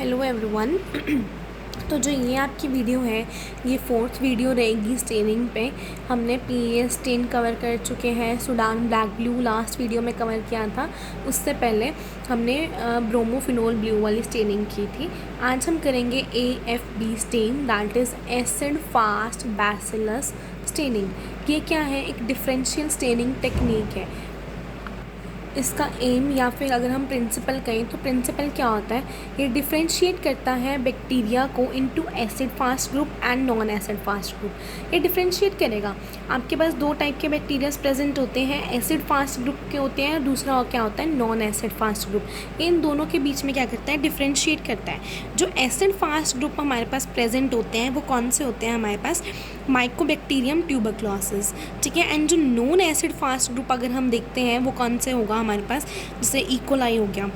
Hello everyone. तो जो ये आपकी वीडियो है ये फोर्थ वीडियो रहेगी स्टेनिंग पे। हमने पीएस स्टेन कवर कर चुके हैं, Sudan black blue last video में कवर किया था। उससे पहले हमने ब्रोमोफिनोल ब्लू वाली स्टेनिंग की थी। आज हम करेंगे AFB stain, that is acid fast bacillus staining. ये क्या है? एक डिफरेंशियल स्टेनिंग टेक्निक है। इसका एम या फिर अगर हम प्रिंसिपल कहें तो प्रिंसिपल क्या होता है, ये डिफरेंशिएट करता है बैक्टीरिया को into acid fast group and non acid fast group. ये डिफरेंशिएट करेगा। आपके पास दो टाइप के बैक्टीरियाज प्रेजेंट होते हैं, एसिड फास्ट ग्रुप के होते हैं, दूसरा क्या होता है नॉन एसिड फास्ट ग्रुप। इन दोनों के बीच में क्या करता है, डिफरेंशिएट करता है। जो एसिड फास्ट ग्रुप हमारे पास प्रेजेंट होते हैं वो कौन से होते हैं हमारे पास, माइकोबैक्टीरियम ट्यूबरक्लोसिस, ठीक है। एंड जो नॉन एसिड फास्ट ग्रुप अगर हम देखते हैं वो कौन से होगा हमारे पास, जैसे इकोलाई हो गया,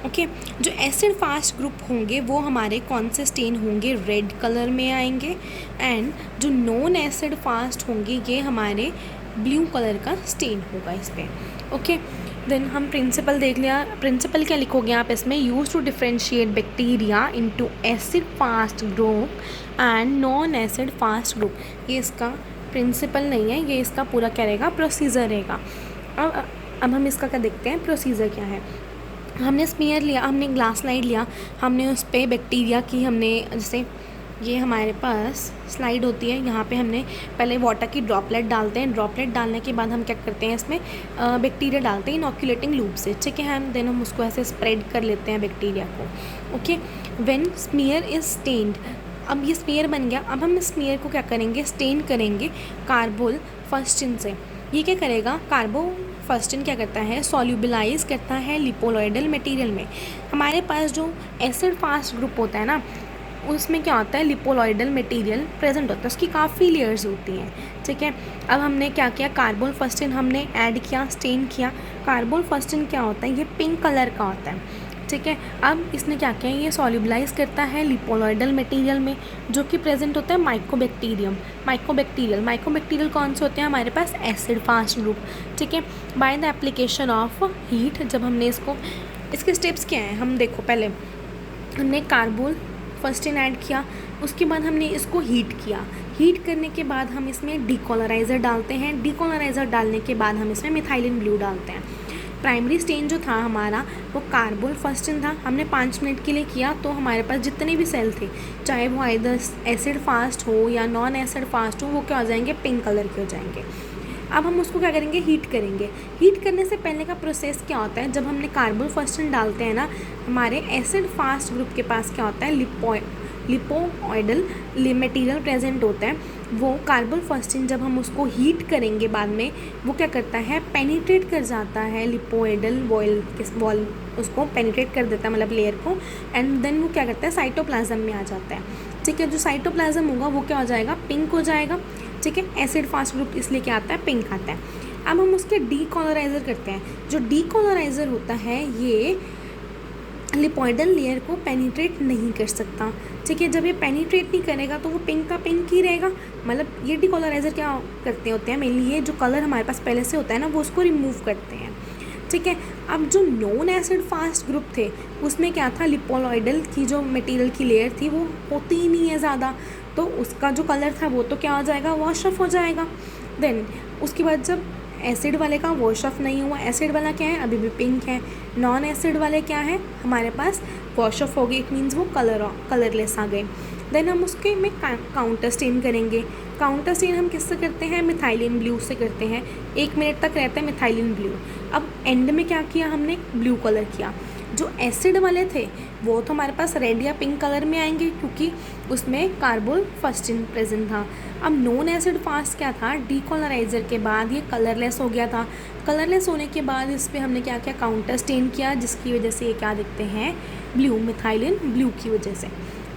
ओके। जो एसिड फास्ट ग्रुप होंगे वो हमारे कौन से स्टेन होंगे, रेड कलर में आएंगे। एंड जो नॉन एसिड फास्ट होंगे ये हमारे ब्लू कलर का स्टेन होगा इस पर, ओके। देन हम प्रिंसिपल देख लिया। प्रिंसिपल क्या लिखोगे आप इसमें, use to differentiate bacteria into acid fast group and non acid fast group. ये इसका प्रिंसिपल नहीं है, ये इसका पूरा क्या रहेगा, प्रोसीजर रहेगा। अब हम इसका क्या देखते हैं, प्रोसीजर क्या है। हमने स्मीयर लिया, हमने ग्लास स्लाइड लिया, हमने उस पर बैक्टीरिया की, हमने जैसे ये हमारे पास स्लाइड होती है, यहाँ पे हमने पहले वाटर की ड्रॉपलेट डालते हैं। ड्रॉपलेट डालने के बाद हम क्या करते हैं, इसमें बैक्टीरिया डालते हैं इनोक्यूलेटिंग लूप से, ठीक है। हम उसको ऐसे स्प्रेड कर लेते हैं बैक्टीरिया को, okay. When smear is stained, अब ये स्मीयर बन गया। अब हम स्मीयर को क्या करेंगे, स्टेन करेंगे कार्बोल फर्स्टिन से। ये क्या करेगा, कार्बो फर्स्टिन क्या करता है, सॉल्यूबलाइज करता है लिपोलॉइडल मटेरियल में। हमारे पास जो एसिड फास्ट ग्रुप होता है ना, उसमें क्या होता है, लिपोलॉइडल मटेरियल प्रेजेंट होता है, उसकी काफ़ी लेयर्स होती हैं, ठीक है। अब हमने क्या किया, कार्बोल फर्स्टिन हमने ऐड किया, स्टेन किया। कार्बोल फर्स्टिन क्या होता है, ये पिंक कलर का होता है, ठीक है। अब इसने क्या किया, ये सॉल्यूबलाइज करता है लिपोलॉइडल मटेरियल में, जो कि प्रेजेंट होता है माइकोबैक्टीरियल कौन से होते हैं हमारे पास, एसिड फास्ट ग्रुप, ठीक है। By the application of heat, जब हमने इसके स्टेप्स क्या हैं हम देखो। पहले हमने कार्बोल फर्स्टिन ऐड किया, उसके बाद हमने इसको हीट किया। हीट करने के बाद हम इसमें डीकोलराइज़र डालते हैं। डीकोलराइज़र डालने के बाद हम इसमें मिथाइलिन ब्लू डालते हैं। प्राइमरी स्टेन जो था हमारा वो कार्बोल फर्स्टिन था, हमने 5 मिनट के लिए किया। तो हमारे पास जितने भी सेल थे, चाहे वो आइदर एसिड फास्ट हो या नॉन एसिड फास्ट हो, वो क्या हो जाएंगे, पिंक कलर के हो जाएंगे। अब हम उसको क्या करेंगे, हीट करेंगे। हीट करने से पहले का प्रोसेस क्या होता है, जब हमने कार्बोल फर्स्टिन डालते हैं ना, हमारे एसिड फास्ट ग्रुप के पास क्या होता है, लिपोइडल मटेरियल प्रेजेंट होता है। वो कार्बोल फर्स्टिन जब हम उसको हीट करेंगे बाद में, वो क्या करता है, पेनिट्रेट कर जाता है लिपोइडल वॉल, उसको पेनिट्रेट कर देता है, मतलब लेयर को। एंड देन वो क्या करता है, साइटोप्लाज्म में आ जाता है, ठीक है। जो साइटोप्लाज्म होगा वो क्या हो जाएगा, पिंक हो जाएगा, ठीक है। एसिड फास्ट ग्रुप इसलिए क्या आता है, पिंक आता है। अब हम उसके डीकोलराइज़र करते हैं। जो डीकोलराइज़र होता है ये लिपोइडल लेयर को पेनिट्रेट नहीं कर सकता, ठीक है। जब ये पेनिट्रेट नहीं करेगा तो वो पिंक का पिंक ही रहेगा। मतलब ये डीकोलराइज़र क्या करते होते हैं, मेनली ये जो कलर हमारे पास पहले से होता है ना, वो उसको रिमूव करते हैं, ठीक है। अब जो नॉन एसिड फास्ट ग्रुप थे उसमें क्या था, लिपोलॉइडल की जो मटेरियल की लेयर थी वो होती ही नहीं है ज़्यादा, तो उसका जो कलर था वो तो क्या हो जाएगा, वॉश ऑफ हो जाएगा। देन उसके बाद जब एसिड वाले का वॉश ऑफ नहीं हुआ, एसिड वाला क्या है, अभी भी पिंक है। नॉन एसिड वाले क्या है हमारे पास, वॉश ऑफ हो गए, इट मीन्स वो कलरलेस आ गए। देन हम उसके में काउंटर स्टेन करेंगे। काउंटर स्टेन हम किससे करते हैं, मिथाइलिन ब्लू से करते हैं। 1 मिनट तक रहता है मिथाइलिन ब्लू। अब एंड में क्या किया हमने, ब्लू कलर किया। जो एसिड वाले थे वो तो हमारे पास रेड या पिंक कलर में आएंगे, क्योंकि उसमें कार्बोल फर्स्टिन प्रेजेंट था। अब नॉन एसिड फास्ट क्या था, डीकोलराइज़र के बाद ये कलरलेस हो गया था। कलरलेस होने के बाद इस पर हमने क्या किया, काउंटर स्टेन किया, जिसकी वजह से ये क्या दिखते हैं, ब्लू, मिथाइलिन ब्लू की वजह से,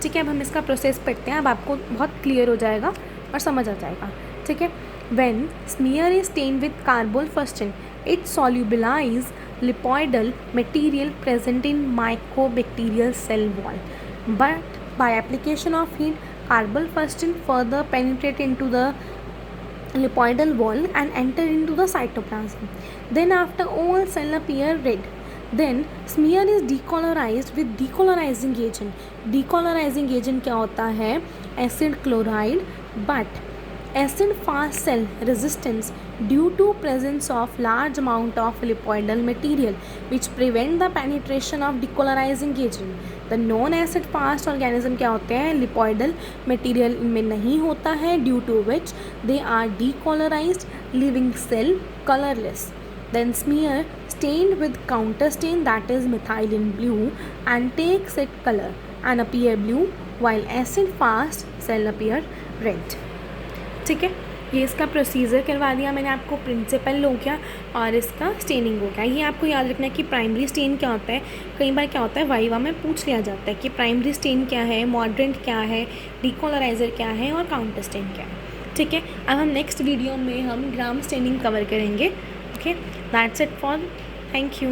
ठीक है। अब हम इसका प्रोसेस पढ़ते हैं, अब आपको बहुत क्लियर हो जाएगा और समझ आ जाएगा, ठीक है। When smear is stain with carbol fuchsin, it solubilize lipoidal material present in mycobacterial cell wall, but by application of heat, carbon fustin further penetrate into the lipoidal wall and enter into the cytoplasm. Then after all cell appear red, then smear is decolourised with decolourising agent. Decolourising agent क्या होता है? Acid chloride, but acid fast cell resistance due to presence of large amount of lipoidal material which prevent the penetration of decolorizing agent. The non acid fast organism क्या होते हैं? लिपोइडल material इनमें नहीं होता है, due to which they are decolorized, leaving cell colorless. Then smear stained with counter stain that is methylene blue and takes its color and appear blue while acid fast cell appear red. ठीक है, ये इसका procedure करवा दिया मैंने आपको, principal हो गया और इसका स्टेनिंग हो गया। ये आपको याद रखना है कि प्राइमरी स्टेन क्या होता है। कई बार क्या होता है वाइवा में पूछ लिया जाता है कि प्राइमरी स्टेन क्या है, मॉडरेंट क्या है, डीकॉलराइजर क्या है और काउंटर स्टेन क्या है। ठीक है, अब हम नेक्स्ट वीडियो में हम ग्राम स्टेनिंग कवर करेंगे। Okay, that's it for, thank you.